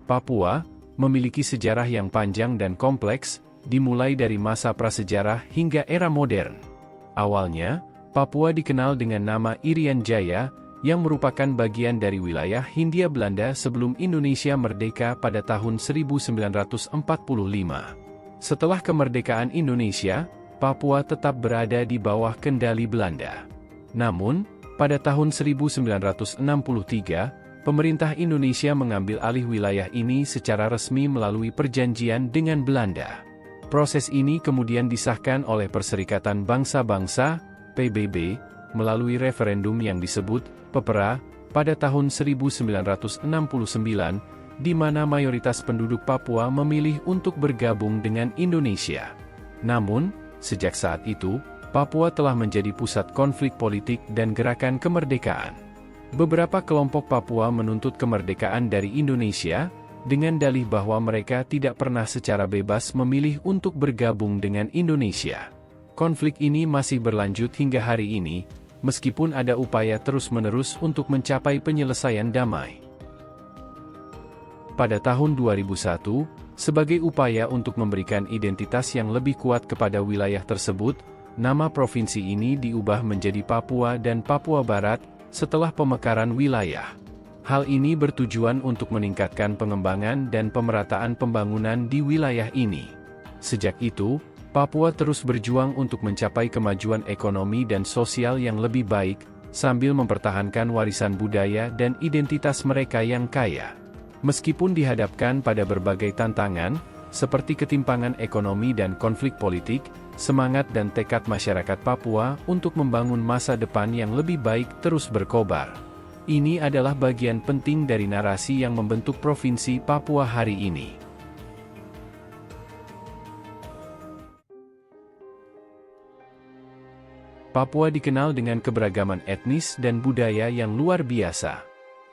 Papua memiliki sejarah yang panjang dan kompleks, dimulai dari masa prasejarah hingga era modern. Awalnya, Papua dikenal dengan nama Irian Jaya, yang merupakan bagian dari wilayah Hindia Belanda sebelum Indonesia merdeka pada tahun 1945. Setelah kemerdekaan Indonesia, Papua tetap berada di bawah kendali Belanda. Namun, pada tahun 1963, pemerintah Indonesia mengambil alih wilayah ini secara resmi melalui perjanjian dengan Belanda. Proses ini kemudian disahkan oleh Perserikatan Bangsa-Bangsa, PBB, melalui referendum yang disebut PEPRA, pada tahun 1969, di mana mayoritas penduduk Papua memilih untuk bergabung dengan Indonesia. Namun, sejak saat itu, Papua telah menjadi pusat konflik politik dan gerakan kemerdekaan. Beberapa kelompok Papua menuntut kemerdekaan dari Indonesia, dengan dalih bahwa mereka tidak pernah secara bebas memilih untuk bergabung dengan Indonesia. Konflik ini masih berlanjut hingga hari ini, meskipun ada upaya terus-menerus untuk mencapai penyelesaian damai. Pada tahun 2001, sebagai upaya untuk memberikan identitas yang lebih kuat kepada wilayah tersebut, nama provinsi ini diubah menjadi Papua dan Papua Barat, setelah pemekaran wilayah. Hal ini bertujuan untuk meningkatkan pengembangan dan pemerataan pembangunan di wilayah ini. Sejak itu, Papua terus berjuang untuk mencapai kemajuan ekonomi dan sosial yang lebih baik, sambil mempertahankan warisan budaya dan identitas mereka yang kaya. Meskipun dihadapkan pada berbagai tantangan, seperti ketimpangan ekonomi dan konflik politik, semangat dan tekad masyarakat Papua untuk membangun masa depan yang lebih baik terus berkobar. Ini adalah bagian penting dari narasi yang membentuk Provinsi Papua hari ini. Papua dikenal dengan keberagaman etnis dan budaya yang luar biasa.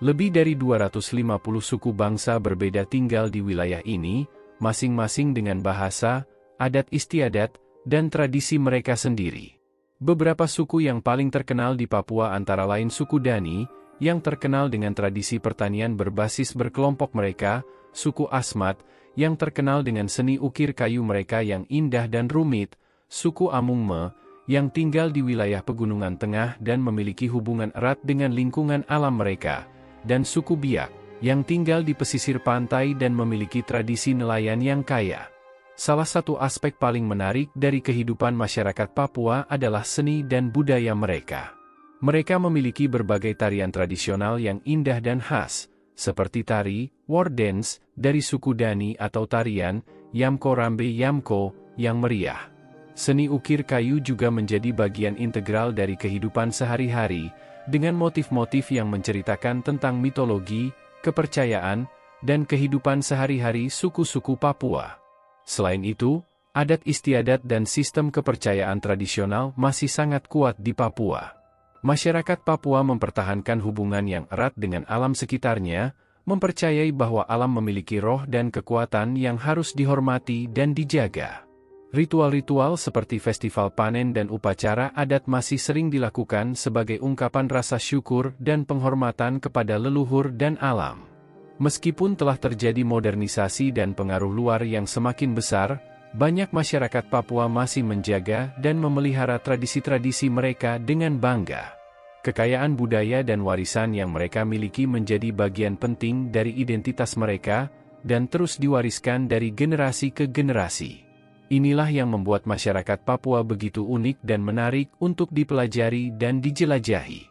Lebih dari 250 suku bangsa berbeda tinggal di wilayah ini, masing-masing dengan bahasa, adat istiadat, dan tradisi mereka sendiri. Beberapa suku yang paling terkenal di Papua antara lain suku Dani, yang terkenal dengan tradisi pertanian berbasis berkelompok mereka, suku Asmat, yang terkenal dengan seni ukir kayu mereka yang indah dan rumit, suku Amungme, yang tinggal di wilayah pegunungan tengah dan memiliki hubungan erat dengan lingkungan alam mereka, dan suku Biak, yang tinggal di pesisir pantai dan memiliki tradisi nelayan yang kaya. Salah satu aspek paling menarik dari kehidupan masyarakat Papua adalah seni dan budaya mereka. Mereka memiliki berbagai tarian tradisional yang indah dan khas, seperti tari, war dance, dari suku Dani atau tarian, Yamko Rambe Yamko, yang meriah. Seni ukir kayu juga menjadi bagian integral dari kehidupan sehari-hari, dengan motif-motif yang menceritakan tentang mitologi, kepercayaan, dan kehidupan sehari-hari suku-suku Papua. Selain itu, adat istiadat dan sistem kepercayaan tradisional masih sangat kuat di Papua. Masyarakat Papua mempertahankan hubungan yang erat dengan alam sekitarnya, mempercayai bahwa alam memiliki roh dan kekuatan yang harus dihormati dan dijaga. Ritual-ritual seperti festival panen dan upacara adat masih sering dilakukan sebagai ungkapan rasa syukur dan penghormatan kepada leluhur dan alam. Meskipun telah terjadi modernisasi dan pengaruh luar yang semakin besar, banyak masyarakat Papua masih menjaga dan memelihara tradisi-tradisi mereka dengan bangga. Kekayaan budaya dan warisan yang mereka miliki menjadi bagian penting dari identitas mereka, dan terus diwariskan dari generasi ke generasi. Inilah yang membuat masyarakat Papua begitu unik dan menarik untuk dipelajari dan dijelajahi.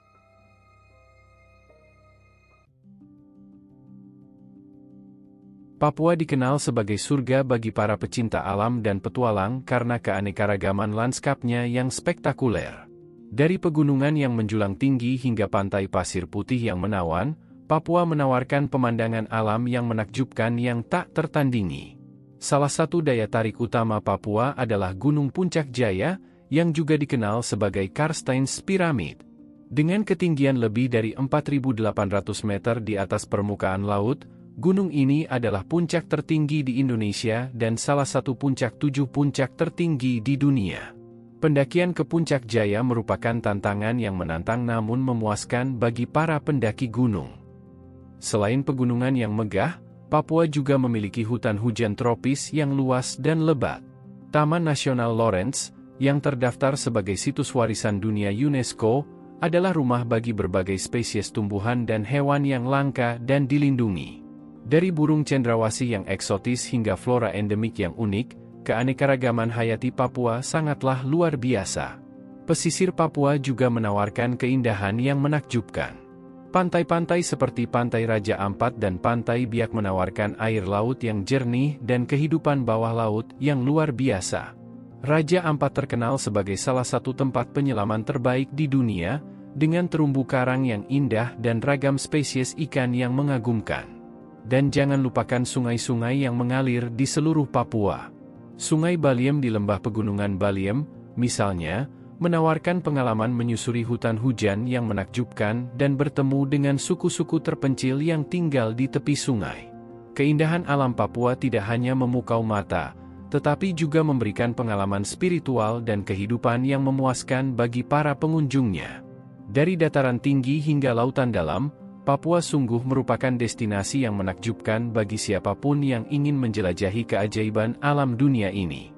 Papua dikenal sebagai surga bagi para pecinta alam dan petualang karena keanekaragaman lanskapnya yang spektakuler. Dari pegunungan yang menjulang tinggi hingga pantai pasir putih yang menawan, Papua menawarkan pemandangan alam yang menakjubkan yang tak tertandingi. Salah satu daya tarik utama Papua adalah Gunung Puncak Jaya, yang juga dikenal sebagai Karstens Pyramid. Dengan ketinggian lebih dari 4.800 meter di atas permukaan laut, gunung ini adalah puncak tertinggi di Indonesia dan salah satu puncak 7 puncak tertinggi di dunia. Pendakian ke Puncak Jaya merupakan tantangan yang menantang namun memuaskan bagi para pendaki gunung. Selain pegunungan yang megah, Papua juga memiliki hutan hujan tropis yang luas dan lebat. Taman Nasional Lawrence, yang terdaftar sebagai situs warisan dunia UNESCO, adalah rumah bagi berbagai spesies tumbuhan dan hewan yang langka dan dilindungi. Dari burung cendrawasih yang eksotis hingga flora endemik yang unik, keanekaragaman hayati Papua sangatlah luar biasa. Pesisir Papua juga menawarkan keindahan yang menakjubkan. Pantai-pantai seperti Pantai Raja Ampat dan Pantai Biak menawarkan air laut yang jernih dan kehidupan bawah laut yang luar biasa. Raja Ampat terkenal sebagai salah satu tempat penyelaman terbaik di dunia, dengan terumbu karang yang indah dan ragam spesies ikan yang mengagumkan. Dan jangan lupakan sungai-sungai yang mengalir di seluruh Papua. Sungai Baliem di lembah pegunungan Baliem, misalnya, menawarkan pengalaman menyusuri hutan hujan yang menakjubkan dan bertemu dengan suku-suku terpencil yang tinggal di tepi sungai. Keindahan alam Papua tidak hanya memukau mata, tetapi juga memberikan pengalaman spiritual dan kehidupan yang memuaskan bagi para pengunjungnya. Dari dataran tinggi hingga lautan dalam, Papua sungguh merupakan destinasi yang menakjubkan bagi siapapun yang ingin menjelajahi keajaiban alam dunia ini.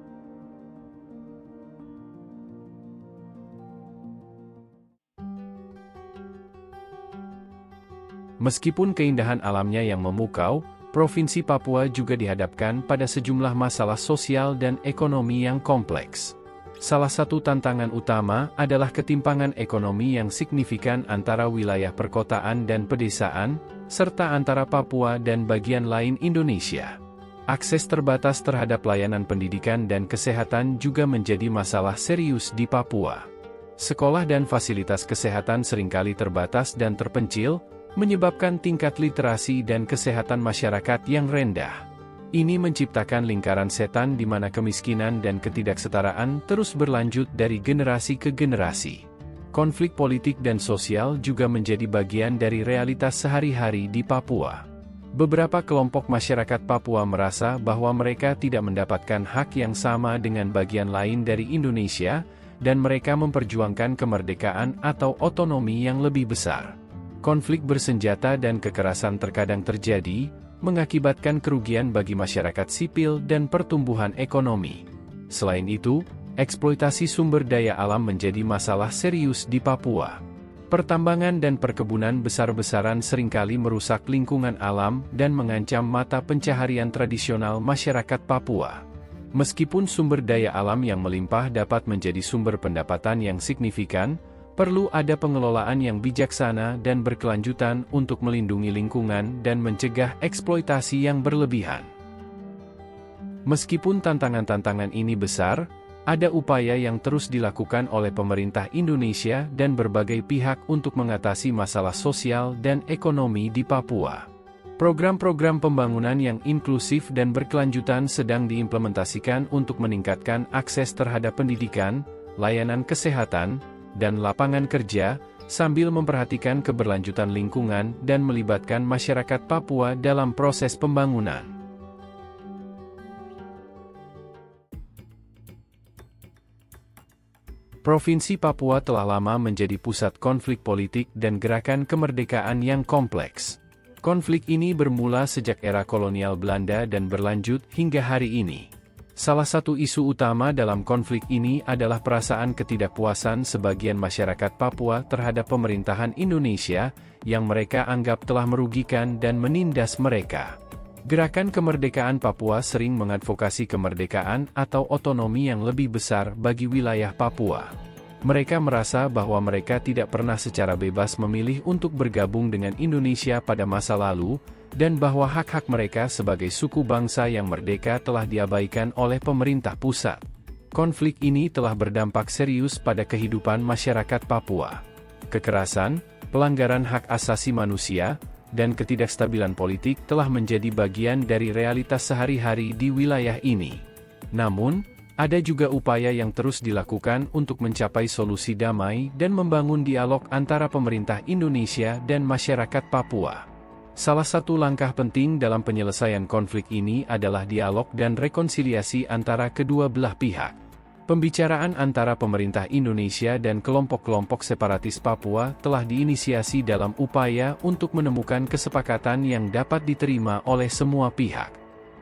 Meskipun keindahan alamnya yang memukau, Provinsi Papua juga dihadapkan pada sejumlah masalah sosial dan ekonomi yang kompleks. Salah satu tantangan utama adalah ketimpangan ekonomi yang signifikan antara wilayah perkotaan dan pedesaan, serta antara Papua dan bagian lain Indonesia. Akses terbatas terhadap layanan pendidikan dan kesehatan juga menjadi masalah serius di Papua. Sekolah dan fasilitas kesehatan seringkali terbatas dan terpencil, menyebabkan tingkat literasi dan kesehatan masyarakat yang rendah. Ini menciptakan lingkaran setan di mana kemiskinan dan ketidaksetaraan terus berlanjut dari generasi ke generasi. Konflik politik dan sosial juga menjadi bagian dari realitas sehari-hari di Papua. Beberapa kelompok masyarakat Papua merasa bahwa mereka tidak mendapatkan hak yang sama dengan bagian lain dari Indonesia, dan mereka memperjuangkan kemerdekaan atau otonomi yang lebih besar. Konflik bersenjata dan kekerasan terkadang terjadi, mengakibatkan kerugian bagi masyarakat sipil dan pertumbuhan ekonomi. Selain itu, eksploitasi sumber daya alam menjadi masalah serius di Papua. Pertambangan dan perkebunan besar-besaran seringkali merusak lingkungan alam dan mengancam mata pencaharian tradisional masyarakat Papua. Meskipun sumber daya alam yang melimpah dapat menjadi sumber pendapatan yang signifikan, perlu ada pengelolaan yang bijaksana dan berkelanjutan untuk melindungi lingkungan dan mencegah eksploitasi yang berlebihan. Meskipun tantangan-tantangan ini besar, ada upaya yang terus dilakukan oleh pemerintah Indonesia dan berbagai pihak untuk mengatasi masalah sosial dan ekonomi di Papua. Program-program pembangunan yang inklusif dan berkelanjutan sedang diimplementasikan untuk meningkatkan akses terhadap pendidikan, layanan kesehatan, dan lapangan kerja, sambil memperhatikan keberlanjutan lingkungan dan melibatkan masyarakat Papua dalam proses pembangunan. Provinsi Papua telah lama menjadi pusat konflik politik dan gerakan kemerdekaan yang kompleks. Konflik ini bermula sejak era kolonial Belanda dan berlanjut hingga hari ini. Salah satu isu utama dalam konflik ini adalah perasaan ketidakpuasan sebagian masyarakat Papua terhadap pemerintahan Indonesia, yang mereka anggap telah merugikan dan menindas mereka. Gerakan kemerdekaan Papua sering mengadvokasi kemerdekaan atau otonomi yang lebih besar bagi wilayah Papua. Mereka merasa bahwa mereka tidak pernah secara bebas memilih untuk bergabung dengan Indonesia pada masa lalu, dan bahwa hak-hak mereka sebagai suku bangsa yang merdeka telah diabaikan oleh pemerintah pusat. Konflik ini telah berdampak serius pada kehidupan masyarakat Papua. Kekerasan, pelanggaran hak asasi manusia, dan ketidakstabilan politik telah menjadi bagian dari realitas sehari-hari di wilayah ini. Namun, ada juga upaya yang terus dilakukan untuk mencapai solusi damai dan membangun dialog antara pemerintah Indonesia dan masyarakat Papua. Salah satu langkah penting dalam penyelesaian konflik ini adalah dialog dan rekonsiliasi antara kedua belah pihak. Pembicaraan antara pemerintah Indonesia dan kelompok-kelompok separatis Papua telah diinisiasi dalam upaya untuk menemukan kesepakatan yang dapat diterima oleh semua pihak.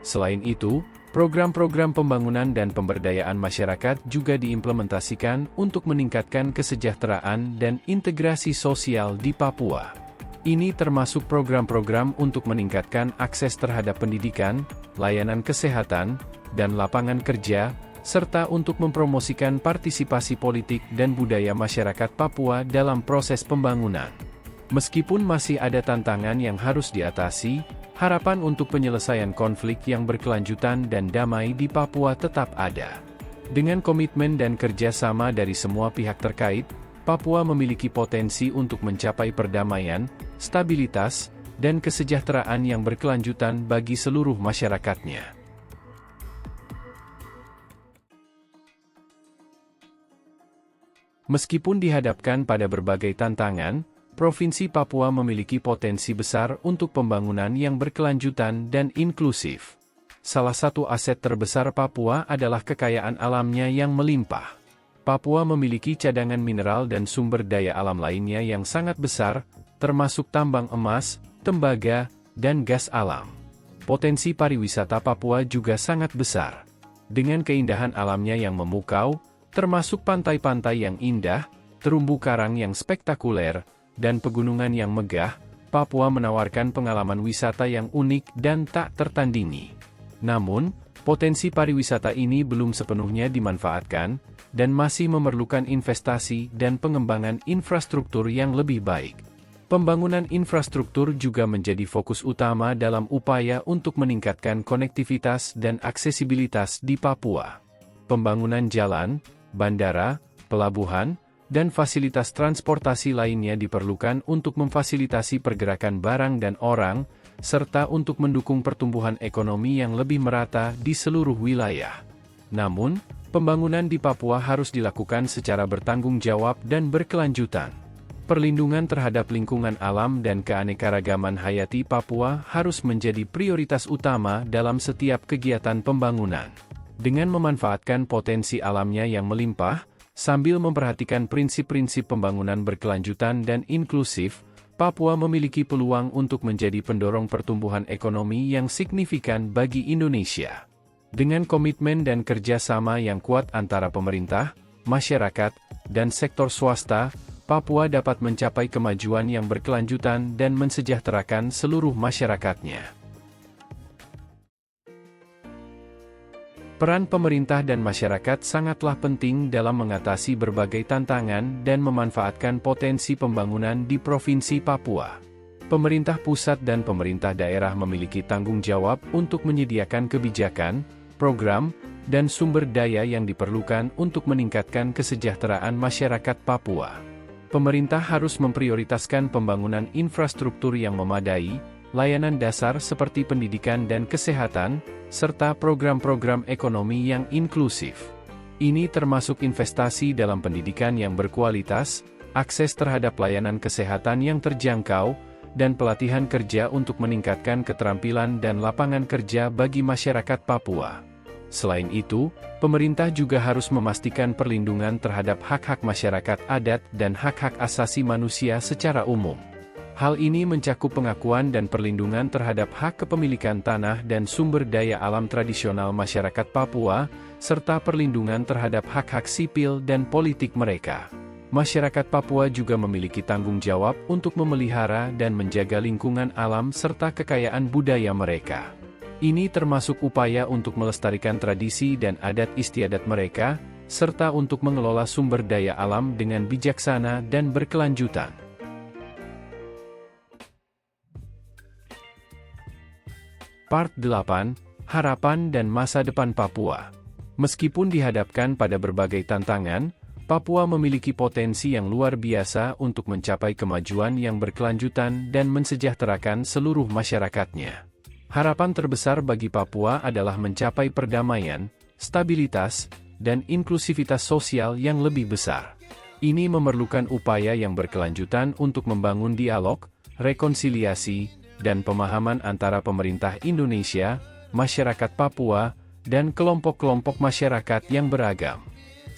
Selain itu, program-program pembangunan dan pemberdayaan masyarakat juga diimplementasikan untuk meningkatkan kesejahteraan dan integrasi sosial di Papua. Ini termasuk program-program untuk meningkatkan akses terhadap pendidikan, layanan kesehatan, dan lapangan kerja, serta untuk mempromosikan partisipasi politik dan budaya masyarakat Papua dalam proses pembangunan. Meskipun masih ada tantangan yang harus diatasi, harapan untuk penyelesaian konflik yang berkelanjutan dan damai di Papua tetap ada. Dengan komitmen dan kerja sama dari semua pihak terkait, Papua memiliki potensi untuk mencapai perdamaian, stabilitas, dan kesejahteraan yang berkelanjutan bagi seluruh masyarakatnya. Meskipun dihadapkan pada berbagai tantangan, Provinsi Papua memiliki potensi besar untuk pembangunan yang berkelanjutan dan inklusif. Salah satu aset terbesar Papua adalah kekayaan alamnya yang melimpah. Papua memiliki cadangan mineral dan sumber daya alam lainnya yang sangat besar, termasuk tambang emas, tembaga, dan gas alam. Potensi pariwisata Papua juga sangat besar. Dengan keindahan alamnya yang memukau, termasuk pantai-pantai yang indah, terumbu karang yang spektakuler, dan pegunungan yang megah, Papua menawarkan pengalaman wisata yang unik dan tak tertandingi. Namun, potensi pariwisata ini belum sepenuhnya dimanfaatkan, dan masih memerlukan investasi dan pengembangan infrastruktur yang lebih baik. Pembangunan infrastruktur juga menjadi fokus utama dalam upaya untuk meningkatkan konektivitas dan aksesibilitas di Papua. Pembangunan jalan, bandara, pelabuhan, dan fasilitas transportasi lainnya diperlukan untuk memfasilitasi pergerakan barang dan orang, serta untuk mendukung pertumbuhan ekonomi yang lebih merata di seluruh wilayah. Namun, pembangunan di Papua harus dilakukan secara bertanggung jawab dan berkelanjutan. Perlindungan terhadap lingkungan alam dan keanekaragaman hayati Papua harus menjadi prioritas utama dalam setiap kegiatan pembangunan. Dengan memanfaatkan potensi alamnya yang melimpah, sambil memperhatikan prinsip-prinsip pembangunan berkelanjutan dan inklusif, Papua memiliki peluang untuk menjadi pendorong pertumbuhan ekonomi yang signifikan bagi Indonesia. Dengan komitmen dan kerjasama yang kuat antara pemerintah, masyarakat, dan sektor swasta, Papua dapat mencapai kemajuan yang berkelanjutan dan mensejahterakan seluruh masyarakatnya. Peran pemerintah dan masyarakat sangatlah penting dalam mengatasi berbagai tantangan dan memanfaatkan potensi pembangunan di Provinsi Papua. Pemerintah pusat dan pemerintah daerah memiliki tanggung jawab untuk menyediakan kebijakan, program, dan sumber daya yang diperlukan untuk meningkatkan kesejahteraan masyarakat Papua. Pemerintah harus memprioritaskan pembangunan infrastruktur yang memadai, layanan dasar seperti pendidikan dan kesehatan, serta program-program ekonomi yang inklusif. Ini termasuk investasi dalam pendidikan yang berkualitas, akses terhadap layanan kesehatan yang terjangkau, dan pelatihan kerja untuk meningkatkan keterampilan dan lapangan kerja bagi masyarakat Papua. Selain itu, pemerintah juga harus memastikan perlindungan terhadap hak-hak masyarakat adat dan hak-hak asasi manusia secara umum. Hal ini mencakup pengakuan dan perlindungan terhadap hak kepemilikan tanah dan sumber daya alam tradisional masyarakat Papua, serta perlindungan terhadap hak-hak sipil dan politik mereka. Masyarakat Papua juga memiliki tanggung jawab untuk memelihara dan menjaga lingkungan alam serta kekayaan budaya mereka. Ini termasuk upaya untuk melestarikan tradisi dan adat istiadat mereka, serta untuk mengelola sumber daya alam dengan bijaksana dan berkelanjutan. Part 8, Harapan dan Masa Depan Papua. Meskipun dihadapkan pada berbagai tantangan, Papua memiliki potensi yang luar biasa untuk mencapai kemajuan yang berkelanjutan dan mensejahterakan seluruh masyarakatnya. Harapan terbesar bagi Papua adalah mencapai perdamaian, stabilitas, dan inklusivitas sosial yang lebih besar. Ini memerlukan upaya yang berkelanjutan untuk membangun dialog, rekonsiliasi, dan pemahaman antara pemerintah Indonesia, masyarakat Papua, dan kelompok-kelompok masyarakat yang beragam.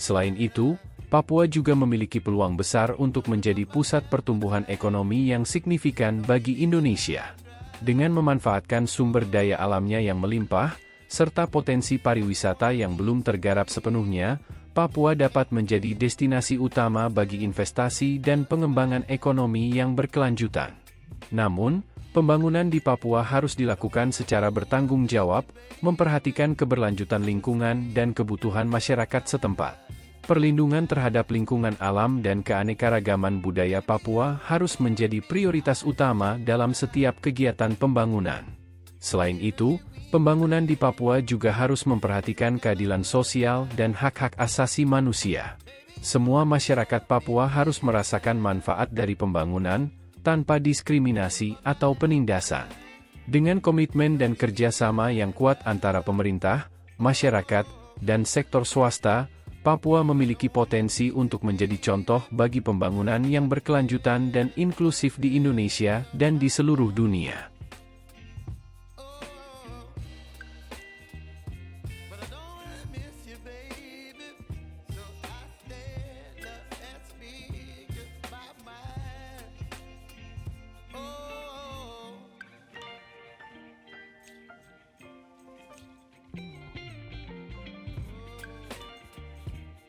Selain itu, Papua juga memiliki peluang besar untuk menjadi pusat pertumbuhan ekonomi yang signifikan bagi Indonesia. Dengan memanfaatkan sumber daya alamnya yang melimpah, serta potensi pariwisata yang belum tergarap sepenuhnya, Papua dapat menjadi destinasi utama bagi investasi dan pengembangan ekonomi yang berkelanjutan. Namun, pembangunan di Papua harus dilakukan secara bertanggung jawab, memperhatikan keberlanjutan lingkungan dan kebutuhan masyarakat setempat. Perlindungan terhadap lingkungan alam dan keanekaragaman budaya Papua harus menjadi prioritas utama dalam setiap kegiatan pembangunan. Selain itu, pembangunan di Papua juga harus memperhatikan keadilan sosial dan hak-hak asasi manusia. Semua masyarakat Papua harus merasakan manfaat dari pembangunan, tanpa diskriminasi atau penindasan. Dengan komitmen dan kerjasama yang kuat antara pemerintah, masyarakat, dan sektor swasta, Papua memiliki potensi untuk menjadi contoh bagi pembangunan yang berkelanjutan dan inklusif di Indonesia dan di seluruh dunia.